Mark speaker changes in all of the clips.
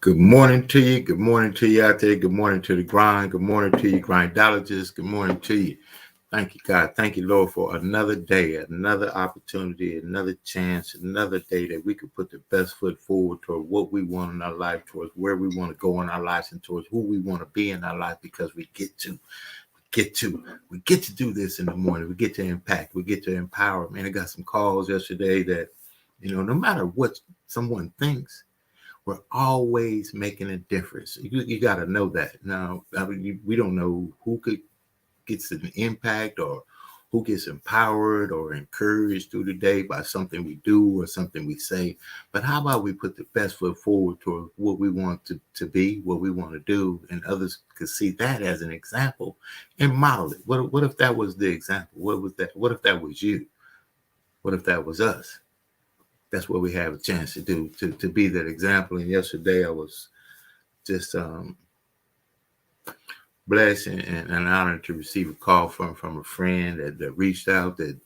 Speaker 1: Good morning to you. Good morning to you out there. Good morning to the grind. Good morning to you, grindologists. Good morning to you. Thank you, God. Thank you, Lord, for another day, another opportunity, another chance, another day that we could put the best foot forward toward what we want in our life, towards where we want to go in our lives, and towards who we want to be in our life, because we get to do this in the morning. We get to impact. We get to empower. Man, I got some calls yesterday that, no matter what someone thinks, we're always making a difference. You got to know that. Now, we don't know who gets an impact or who gets empowered or encouraged through the day by something we do or something we say. But how about we put the best foot forward toward what we want to be, what we want to do, and others could see that as an example and model it. What if that was the example? What was that? What if that was you? What if that was us? That's what we have a chance to do, to be that example. And yesterday I was just blessed and honored to receive a call from a friend that reached out, that,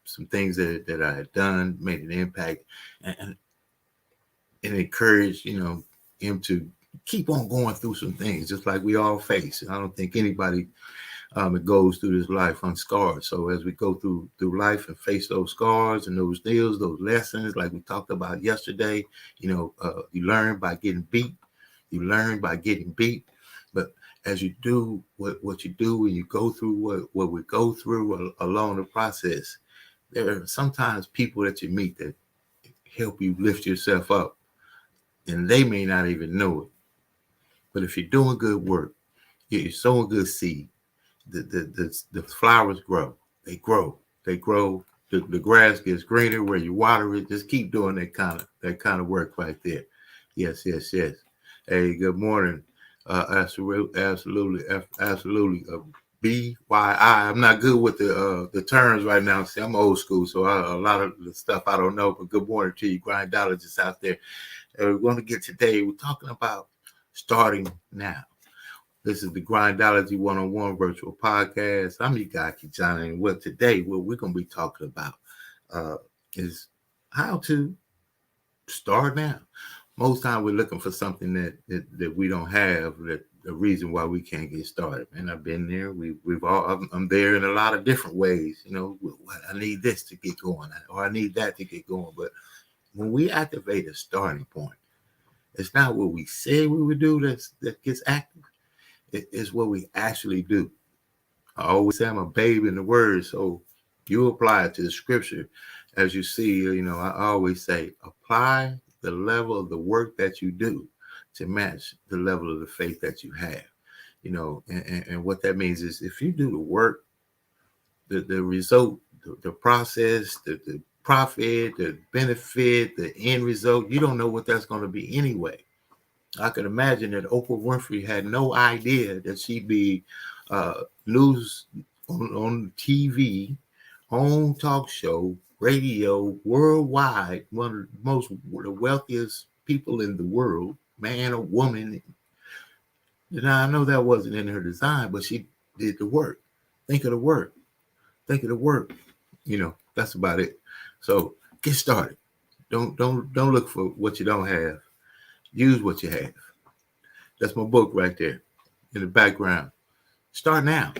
Speaker 1: some things that I had done made an impact and encouraged, him to keep on going through some things, just like we all face. I don't think anybody it goes through this life unscarred. So as we go through life and face those scars and those deals, those lessons, like we talked about yesterday, you learn by getting beat. You learn by getting beat. But as you do what you do and you go through what we go through along the process, there are sometimes people that you meet that help you lift yourself up, and they may not even know it. But if you're doing good work, you're sowing good seed, the flowers grow. They grow. The grass gets greener where you water it. Just keep doing that kind of work right there. Yes. Hey, good morning. Absolutely. BYI. I'm not good with the terms right now. See, I'm old school, so a lot of the stuff I don't know. But good morning to you, grindologists out there. We're going to get today. We're talking about starting now. This is the Grindology101 virtual podcast. I'm your guy, Kijana, and today we're going to be talking about is how to start now. Most time we're looking for something that we don't have, that the reason why we can't get started. And I've been there. I'm there in a lot of different ways. I need this to get going, or I need that to get going. But when we activate a starting point, it's not what we say we would do that gets active. It's what we actually do. I always say I'm a babe in the word, so you apply it to the scripture. As you see, I always say, apply the level of the work that you do to match the level of the faith that you have. And what that means is, if you do the work, the result, the process, the profit, the benefit, the end result, you don't know what that's going to be anyway. I could imagine that Oprah Winfrey had no idea that she'd be news on TV, home talk show, radio, worldwide, one of the wealthiest people in the world, man or woman. Now, I know that wasn't in her design, but she did the work. Think of the work. That's about it. So get started. Don't look for what you don't have. Use what you have. That's my book right there in the background. Start now.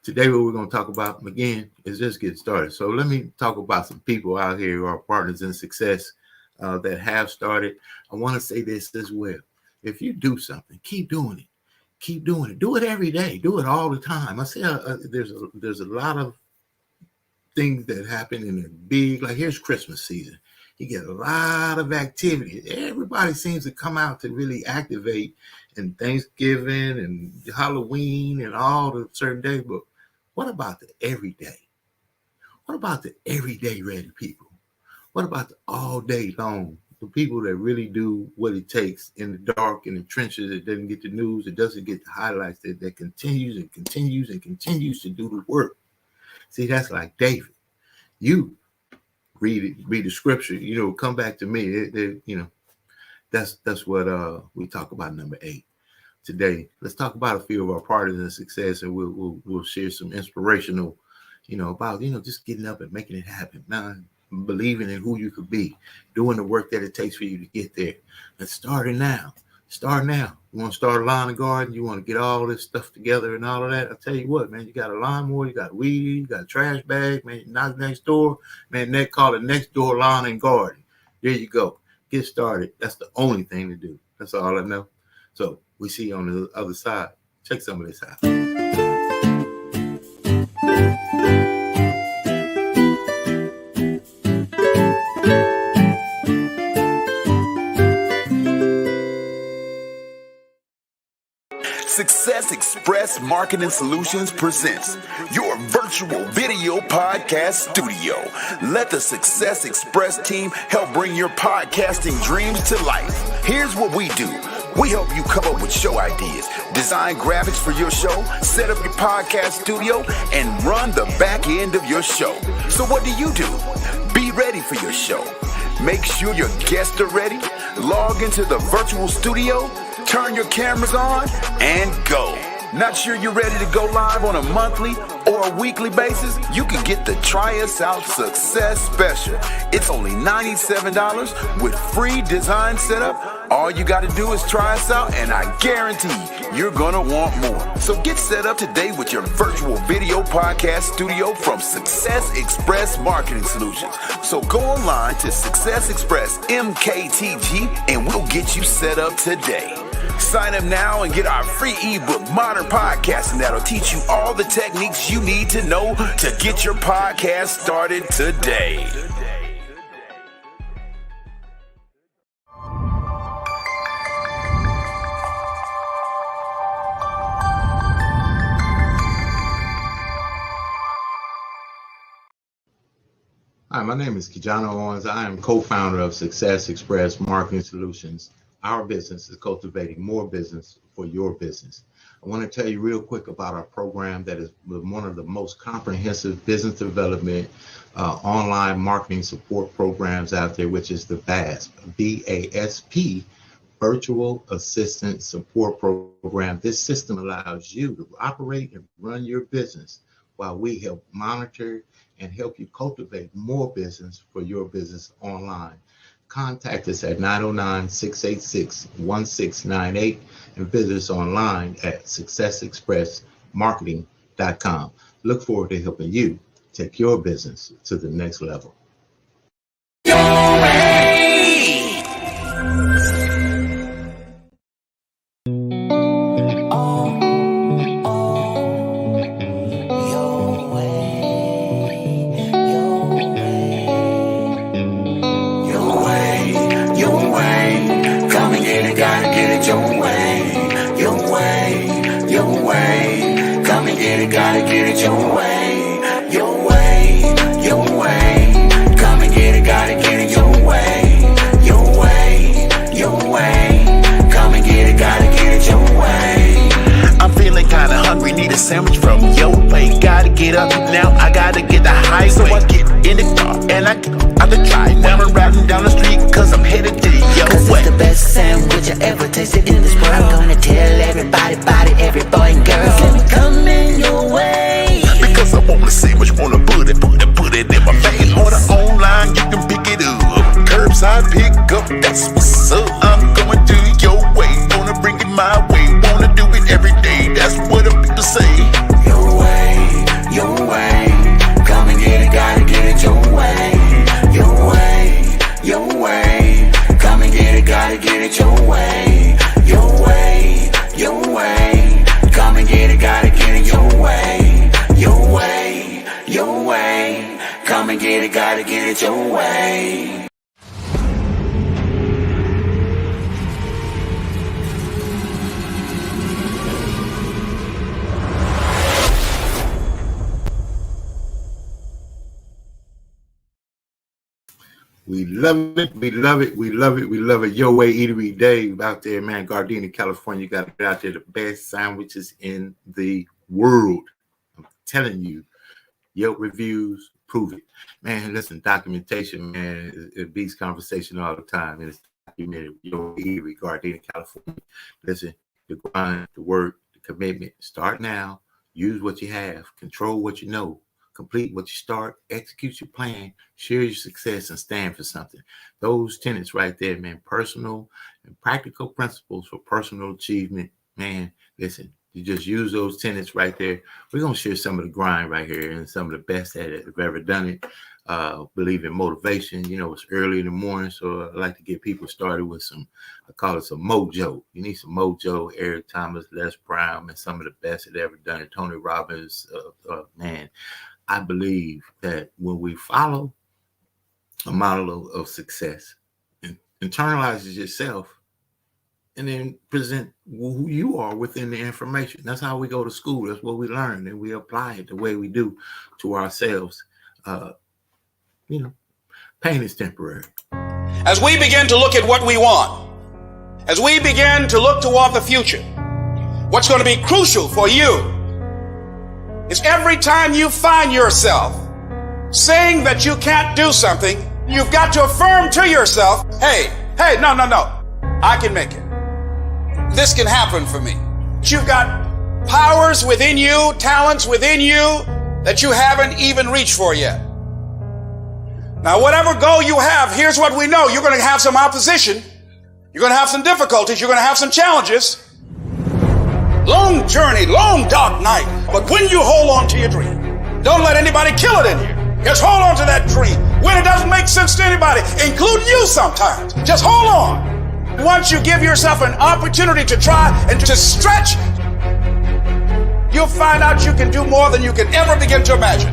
Speaker 1: Today, what we're going to talk about, again, is just get started. So let me talk about some people out here who are partners in success that have started. I want to say this as well. If you do something, keep doing it. Do it every day. Do it all the time. I say there's a lot of things that happen in a big, like here's Christmas season. You get a lot of activity. Everybody seems to come out to really activate in Thanksgiving and Halloween and all the certain days. But what about the everyday? What about the everyday ready people? What about the all day long? The people that really do what it takes in the dark, in the trenches, that doesn't get the news, that doesn't get the highlights, that continues to do the work. See, that's like David. You read the scripture, come back to me. That's what we talk about. Number 8 today. Let's talk about a few of our partners in success, and we'll share some inspirational, about just getting up and making it happen. Now, believing in who you could be, doing the work that it takes for you to get there. And starting now. Start now. You want to start a lawn and garden? You want to get all this stuff together and all of that? I'll tell you what, man, you got a lawnmower, you got a weed eater, you got a trash bag, man, knock next door, man, they call it next door lawn and garden. There you go. Get started. That's the only thing to do. That's all I know. So we see you on the other side. Check some of this out.
Speaker 2: Success Express Marketing Solutions presents your virtual video podcast studio. Let the Success Express team help bring your podcasting dreams to life. Here's what we do. We help you come up with show ideas, design graphics for your show, set up your podcast studio, and run the back end of your show. So what do? Be ready for your show. Make sure your guests are ready. Log into the virtual studio, turn your cameras on, and go. Not sure you're ready to go live on a monthly or a weekly basis? You can get the Try Us Out Success Special. It's only $97 with free design setup. All you got to do is try us out, and I guarantee you're going to want more. So get set up today with your virtual video podcast studio from Success Express Marketing Solutions. So go online to Success Express MKTG, and we'll get you set up today. Sign up now and get our free ebook, Modern Podcasting, that'll teach you all the techniques you need to know to get your podcast started today.
Speaker 1: Hi, my name is Kijano Owens. I am co-founder of Success Express Marketing Solutions. Our business is cultivating more business for your business. I want to tell you real quick about our program that is one of the most comprehensive business development online marketing support programs out there, which is the VASP, VASP, Virtual Assistant Support Program. This system allows you to operate and run your business while we help monitor and help you cultivate more business for your business online. Contact us at 909-686-1698 and visit us online at successexpressmarketing.com. Look forward to helping you take your business to the next level.
Speaker 2: Gotta get it your way, your way, your way. Come and get it, gotta get it your way, your way, your way. Come and get it, gotta get it your way. I'm feeling kinda hungry, need a sandwich from your way. Gotta get up now, I gotta get the highway. So I get in the car and I get out the drive. Now I'm riding down the street cause I'm headed to your
Speaker 3: Cause
Speaker 2: way.
Speaker 3: it's the best sandwich I ever tasted in this world. I'm gonna tell everybody about it, every boy and girl. Let me come in your way.
Speaker 2: Because I want a sandwich, wanna put it in my face. Order online, you can pick it up. Curbside pick up, that's what's up. I'm going to your way, wanna bring it my way. Wanna do it every day, that's what the people say. Your way, your way. Come and get it, gotta get it your way. Your way, your way. Come and get it, gotta get it your way. Your way, your way. Come and get it, gotta get it your way. Your way, your way. Come and get it, gotta get it your way.
Speaker 1: We love it. We love it. We love it. We love it. Your Way Eatery Dave out there, man. Gardena, California. You got to get out there. The best sandwiches in the world. I'm telling you. Yelp reviews prove it. Man, listen, documentation, man, it beats conversation all the time. And it's documented. Your Way Eatery, Gardena, California. Listen, the grind, the work, the commitment. Start now. Use what you have. Control what you know. complete what you start, execute your plan, share your success, and stand for something. Those tenets right there, man, personal and practical principles for personal achievement. Man, listen, you just use those tenets right there. We're going to share some of the grind right here and some of the best that have ever done it. Believe in motivation. You know, it's early in the morning, so I like to get people started with some, I call it some mojo. You need some mojo. Eric Thomas, Les Brown, and some of the best that ever done it. Tony Robbins, man, I believe that when we follow a model of success and internalizes yourself, and then present who you are within the information. That's how we go to school. That's what we learn, and we apply it the way we do to ourselves. Pain is temporary.
Speaker 4: As we begin to look at what we want, as we begin to look toward the future, what's going to be crucial for you is every time you find yourself saying that you can't do something, you've got to affirm to yourself, hey, no, I can make it. This can happen for me. You've got powers within you, talents within you that you haven't even reached for yet. Now, whatever goal you have, here's what we know. You're going to have some opposition. You're going to have some difficulties. You're going to have some challenges. Long journey, long dark night. But when you hold on to your dream, don't let anybody kill it in you. Just hold on to that dream. When it doesn't make sense to anybody, including you sometimes, just hold on. Once you give yourself an opportunity to try and to stretch, you'll find out you can do more than you can ever begin to imagine.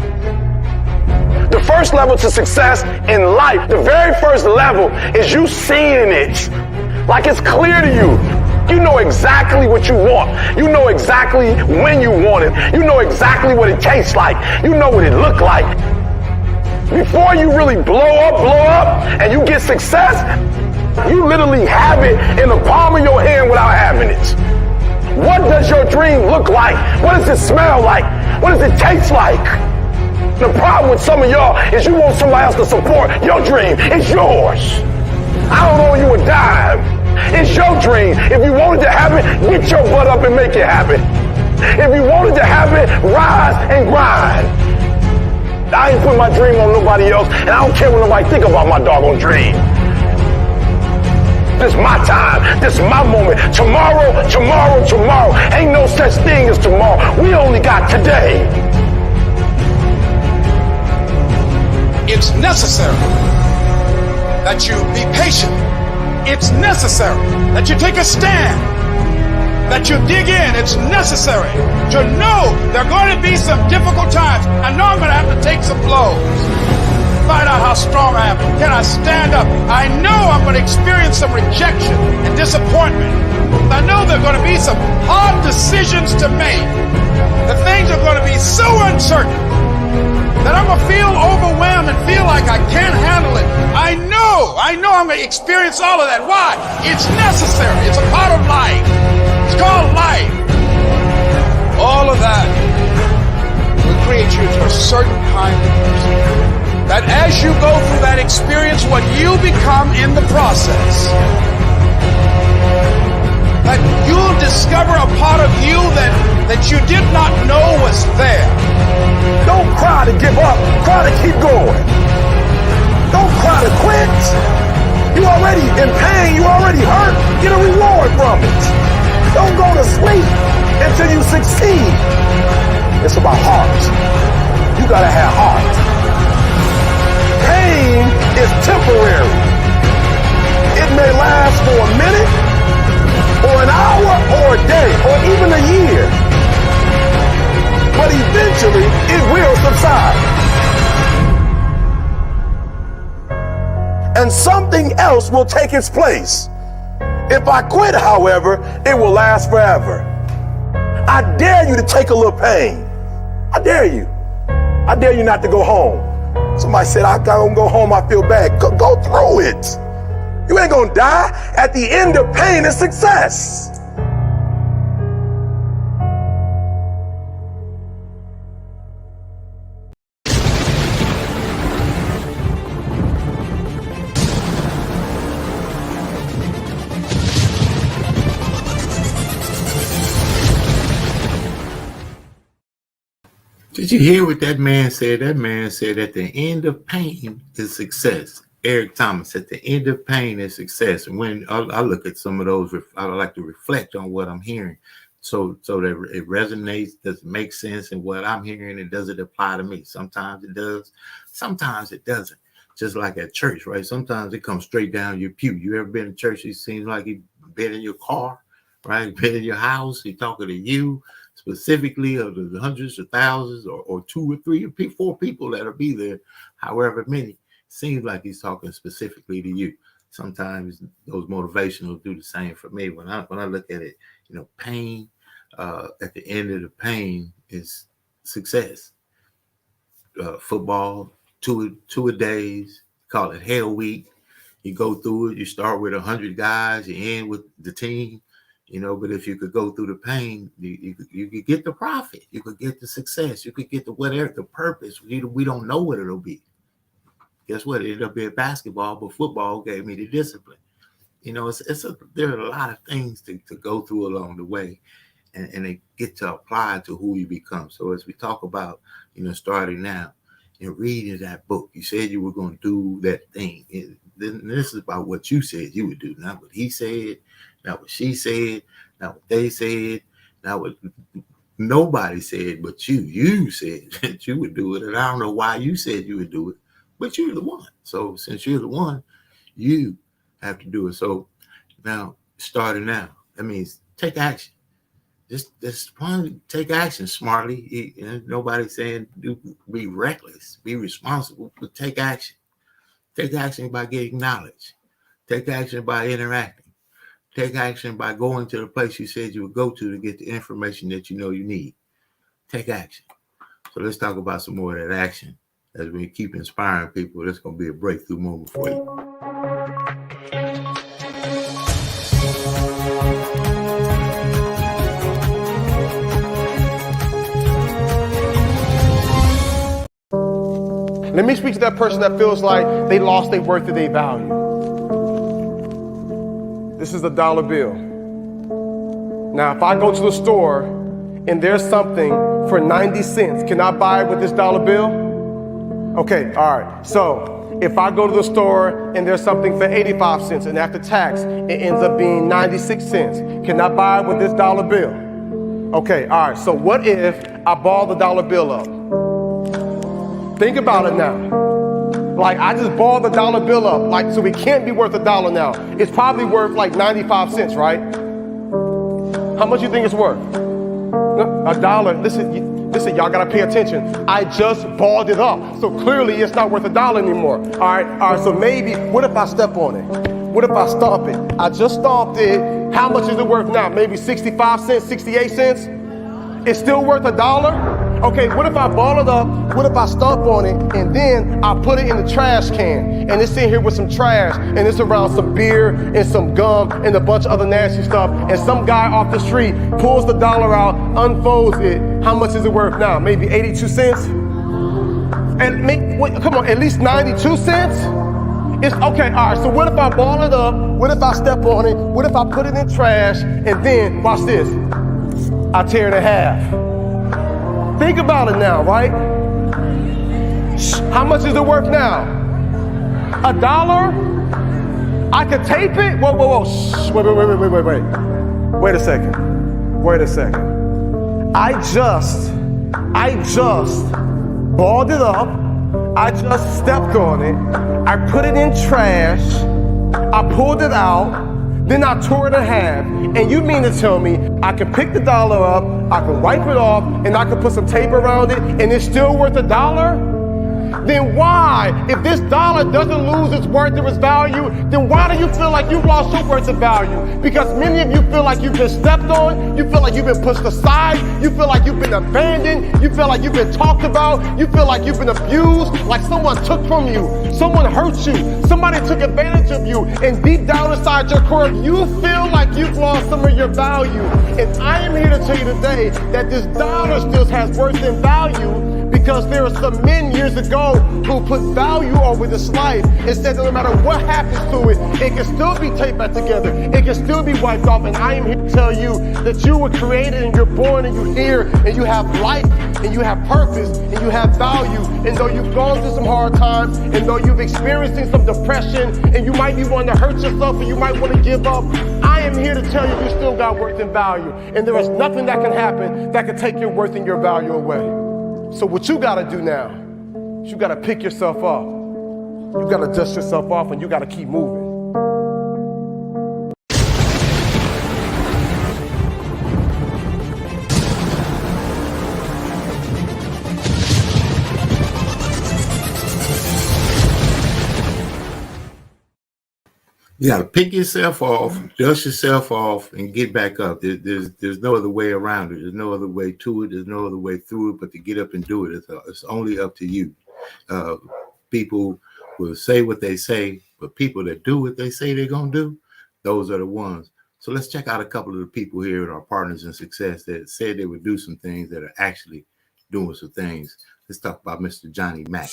Speaker 5: The first level to success in life, the very first level, is you seeing it. Like it's clear to you. You know exactly what you want. You know exactly when you want it. You know exactly what it tastes like. You know what it looked like. Before you really blow up, and you get success, you literally have it in the palm of your hand without having it. What does your dream look like? What does it smell like? What does it taste like? The problem with some of y'all is you want somebody else to support your dream. It's yours. I don't owe you a dime. It's your dream. If you wanted to have it, get your butt up and make it happen. If you wanted to have it, rise and grind. I ain't putting my dream on nobody else, and I don't care what nobody think about my doggone dream. This is my time. This is my moment. Tomorrow. Ain't no such thing as tomorrow. We only got today.
Speaker 4: It's necessary that you be patient. It's necessary that you take a stand, that you dig in. It's necessary to know there are going to be some difficult times. I know I'm going to have to take some blows. Find out how strong I am. Can I stand up? I know I'm going to experience some rejection and disappointment. I know there are going to be some hard decisions to make. The things are going to be so uncertain that I'm going to feel overwhelmed and feel like I can't handle it. I know I'm going to experience all of that. Why? It's necessary. It's a part of life. It's called life. All of that will create you to a certain kind of person. That as you go through that experience, what you become in the process, that you'll discover a part of you that you did not know was there.
Speaker 5: Don't cry to give up. Cry to keep going. Don't cry to quit. You already in pain. You already hurt. Get a reward from it. Don't go to sleep until you succeed. It's about heart. You gotta have heart. Pain is temporary. It may last for a minute, or an hour, or a day, or even a year. But eventually, it will subside. And something else will take its place. If I quit, however, it will last forever. I dare you to take a little pain. I dare you. I dare you not to go home. Somebody said, I gotta go home, I feel bad. Go through it. You ain't gonna die. At the end of pain is success.
Speaker 1: Did you hear what that man said? That man said at the end of pain is success. Eric Thomas, at the end of pain is success. And when I look at some of those, I like to reflect on what I'm hearing. So that it resonates, does it make sense in what I'm hearing, and does it apply to me? Sometimes it does, sometimes it doesn't. Just like at church, right? Sometimes it comes straight down your pew. You ever been in church? It seems like you've been in your car, right? Been in your house. He's talking to you specifically, of the hundreds of thousands, or 2 or 3 or 4 people that'll be there, however many. Seems like he's talking specifically to you. Sometimes those motivational do the same for me. When I look at it, pain, at the end of the pain is success. Football, two a days, call it hell week. You go through it, you start with 100 guys, you end with the team, but if you could go through the pain, you could get the profit, you could get the success, you could get the whatever, the purpose. We don't know what it'll be. Guess what? It ended up being basketball, but football gave me the discipline. There are a lot of things to go through along the way, and they get to apply to who you become. So as we talk about, starting now and reading that book, you said you were going to do that thing. This is about what you said you would do, not what he said, not what she said, not what they said, not what nobody said, but you. You said that you would do it, and I don't know why you said you would do it. But you're the one. So since you're the one, you have to do it. So now, starting now, that means take action. Just take action smartly. Nobody's saying be reckless, be responsible, but take action. Take action by getting knowledge. Take action by interacting. Take action by going to the place you said you would go to get the information that you need. Take action. So let's talk about some more of that action. As we keep inspiring people, that's going to be a breakthrough moment for you.
Speaker 6: Let me speak to that person that feels like they lost their worth and their value. This is a dollar bill. Now, if I go to the store and there's something for 90 cents, can I buy it with this dollar bill? Okay, all right. So if I go to the store and there's something for 85 cents and after tax, it ends up being 96 cents. Can I buy it with this dollar bill? Okay, all right. So what if I ball the dollar bill up? Think about it now. Like I just balled the dollar bill up, so it can't be worth $1 now. It's probably worth like 95 cents, right? How much do you think it's worth? $1. Listen, y'all gotta pay attention. I just balled it up. So clearly it's not worth $1 anymore. All right, so maybe, what if I step on it? What if I stomp it? I just stomped it. How much is it worth now? Maybe 65 cents, 68 cents? It's still worth $1? Okay, what if I ball it up? What if I stomp on it and then I put it in the trash can and it's in here with some trash and it's around some beer and some gum and a bunch of other nasty stuff, and some guy off the street pulls the dollar out, unfolds it. How much is it worth now? Maybe 82 cents? And come on, at least 92 cents? It's okay, all right, so what if I ball it up? What if I step on it? What if I put it in trash and then, watch this, I tear it in half? Think about it now, right? How much is it worth now? $1? I could tape it? Whoa. Shh. Wait a second. I just balled it up. I just stepped on it. I put it in trash. I pulled it out. Then I tore it in half. And you mean to tell me I can pick the dollar up, I can wipe it off, and I can put some tape around it, and it's still worth $1? Then why, if this dollar doesn't lose its worth or its value, then why do you feel like you've lost your worth and value? Because many of you feel like you've been stepped on, you feel like you've been pushed aside, you feel like you've been abandoned, you feel like you've been talked about, you feel like you've been abused, like someone took from you. someone hurt you, somebody took advantage of you, and deep down inside your core, you feel like you've lost some of your value. And I am here to tell you today that this dollar still has worth and value, because there are some men years ago who put value over this life and said that no matter what happens to it, it can still be taped back together, it can still be wiped off. And I am here to tell you that you were created and you're born and you're here and you have life and you have purpose and you have value. And though you've gone through some hard times, and though you've experienced some depression, and you might be wanting to hurt yourself and you might want to give up, I am here to tell you still got worth and value. And there is nothing that can happen that can take your worth and your value away. So what you gotta do now is you gotta pick yourself up. You gotta dust yourself off and you gotta keep moving.
Speaker 1: You got to pick yourself off, dust yourself off, and get back up. There's no other way around it. There's no other way to it. There's no other way through it but to get up and do it. It's only up to you. People will say what they say, but people that do what they say they're going to do, those are the ones. So let's check out a couple of the people here in our Partners in Success that said they would do some things that are actually doing some things. Let's talk about Mr. Johnny Mack.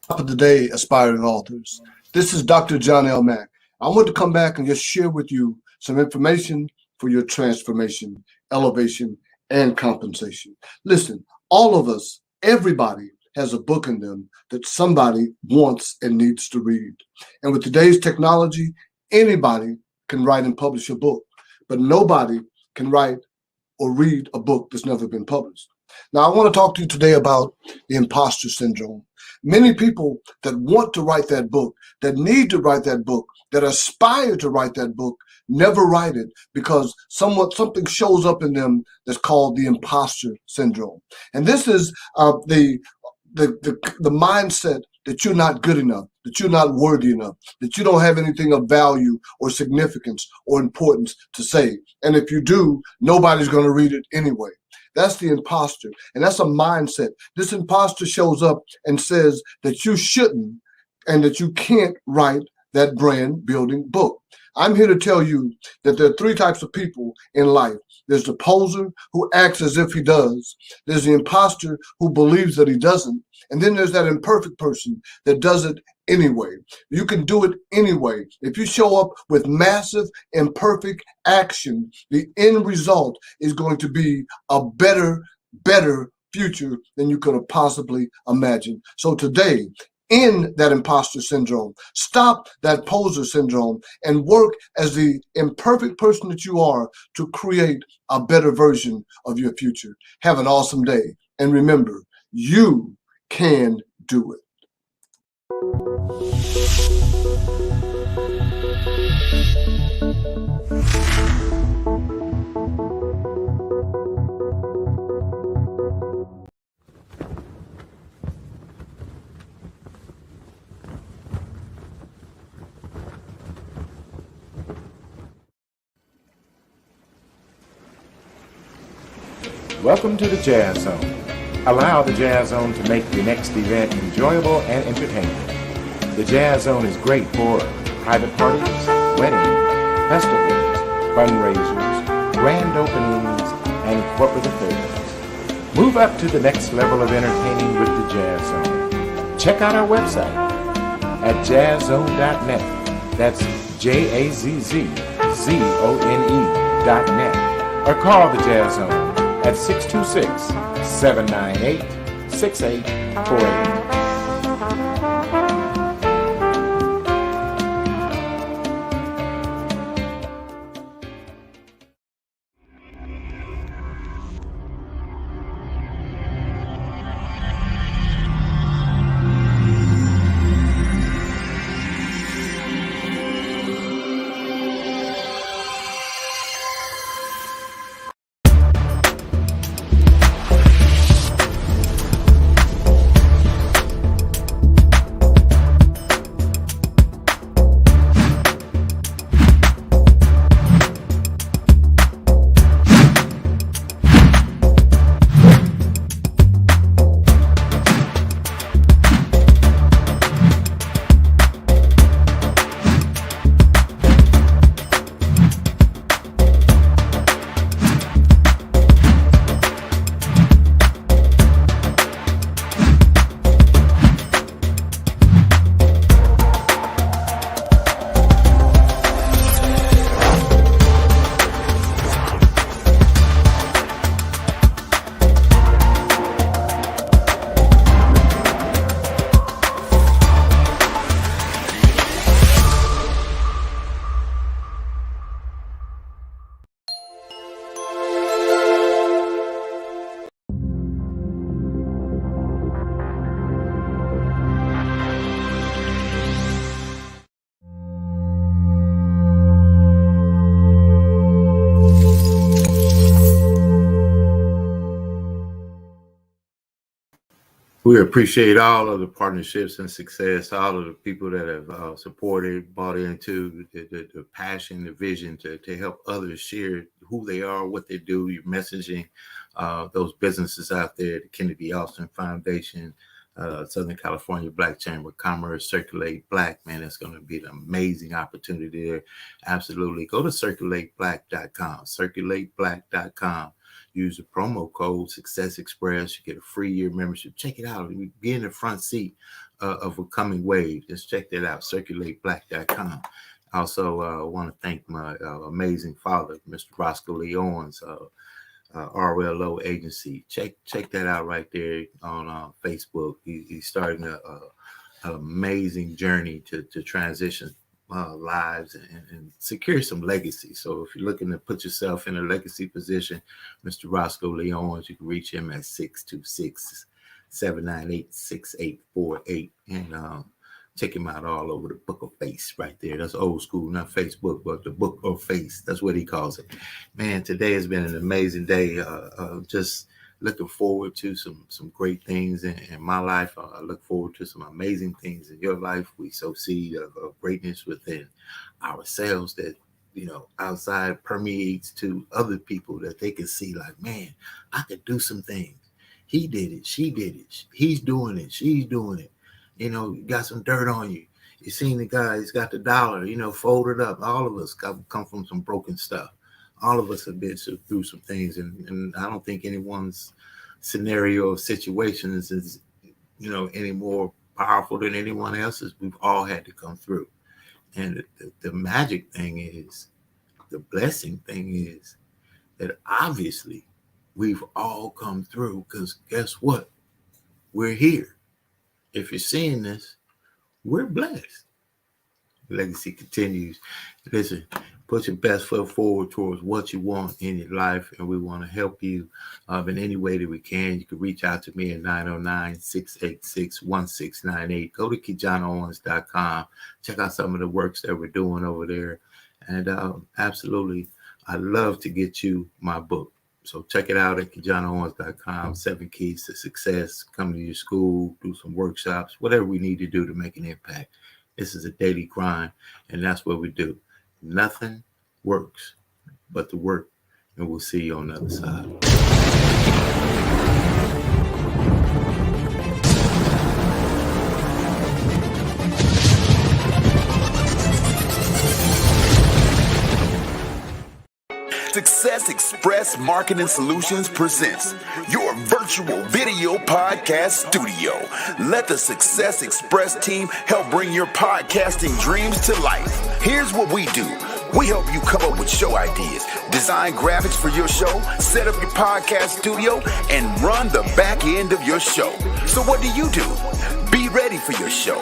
Speaker 7: Top of the day, aspiring authors. This is Dr. John L. Mack. I want to come back and just share with you some information for your transformation, elevation, and compensation. Listen, all of us, everybody has a book in them that somebody wants and needs to read. And with today's technology, anybody can write and publish a book, but nobody can write or read a book that's never been published. Now, I want to talk to you today about the imposter syndrome. Many people that want to write that book, that need to write that book, that aspire to write that book, never write it because something shows up in them that's called the imposter syndrome. And this is the mindset that you're not good enough, that you're not worthy enough, that you don't have anything of value or significance or importance to say. And if you do, nobody's going to read it anyway. That's the imposter, and that's a mindset. This imposter shows up and says that you shouldn't and that you can't write that brand building book. I'm here to tell you that there are three types of people in life. There's the poser who acts as if he does. There's the imposter who believes that he doesn't. And then there's that imperfect person that does it anyway. You can do it anyway. If you show up with massive, imperfect action, the end result is going to be a better future than you could have possibly imagined. So today, in that imposter syndrome, stop that poser syndrome and work as the imperfect person that you are to create a better version of your future. Have an awesome day. And remember, you can do it.
Speaker 8: Welcome to the Jazz Zone. Allow the Jazz Zone to make your next event enjoyable and entertaining. The Jazz Zone is great for private parties, weddings, festivals, fundraisers, grand openings, and corporate affairs. Move up to the next level of entertaining with the Jazz Zone. Check out our website at jazzzone.net. That's JAZZZONE.net. Or call the Jazz Zone at 626-798-6848.
Speaker 1: We appreciate all of the partnerships and success, all of the people that have supported, bought into the passion, the vision to help others share who they are, what they do. You're messaging those businesses out there, the Kennedy Austin Foundation, Southern California Black Chamber of Commerce, Circulate Black. Man, that's going to be an amazing opportunity there. Absolutely. Go to circulateblack.com, circulateblack.com. Use the promo code Success Express. You get a free year membership. Check it out. Be in the front seat of a coming wave. Just check that out, circulateblack.com. Also, want to thank my amazing father, Mr. Roscoe Leon's RLO agency. Check that out right there on Facebook. He's starting an amazing journey to transition lives and secure some legacy. So if you're looking to put yourself in a legacy position, Mr. Roscoe Leon's, you can reach him at 626-798-6848 and check him out all over the Book of Face right there. That's old school, not Facebook, but the Book of Face. That's what he calls it. Man, today has been an amazing day. Just looking forward to some great things in my life. I look forward to some amazing things in your life. We sow seed of greatness within ourselves that, outside permeates to other people that they can see like, man, I could do some things. He did it. She did it. He's doing it. She's doing it. You got some dirt on you. You seen the guy, he's got the dollar, folded up. All of us come from some broken stuff. All of us have been through some things, and I don't think anyone's scenario or situations is, any more powerful than anyone else's. We've all had to come through. And the magic thing is, the blessing thing is that obviously we've all come through, because guess what? We're here. If you're seeing this, we're blessed. Legacy continues. Listen, put your best foot forward towards what you want in your life, and we want to help you in any way that we can. You can reach out to me at 909-686-1698. Go to KeJohnOwens.com. Check out some of the works that we're doing over there. And absolutely, I'd love to get you my book. So check it out at KeJohnOwens.com. 7 Keys to Success. Come to your school, do some workshops, whatever we need to do to make an impact. This is a daily grind, and that's what we do. Nothing works but the work, and we'll see you on the other side.
Speaker 2: Success Express Marketing Solutions presents your virtual video podcast studio. Let the Success Express team help bring your podcasting dreams to life. Here's what we do. We help you come up with show ideas, design graphics for your show, set up your podcast studio, and run the back end of your show. So what do? Be ready for your show.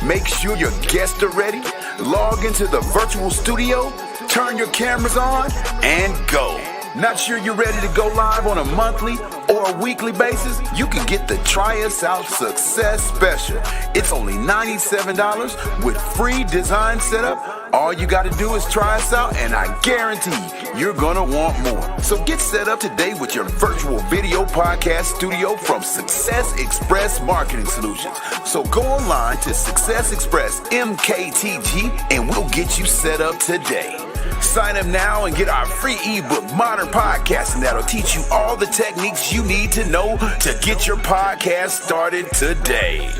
Speaker 2: Make sure your guests are ready. Log into the virtual studio, turn your cameras on, and go. Not sure you're ready to go live on a monthly or a weekly basis? You can get the Try Us Out Success Special. It's only $97 with free design setup. All you got to do is try us out, and I guarantee you're going to want more. So get set up today with your virtual video podcast studio from Success Express Marketing Solutions. So go online to Success Express MKTG, and we'll get you set up today. Sign up now and get our free ebook, Modern Podcasting, that'll teach you all the techniques you need to know to get your podcast started today.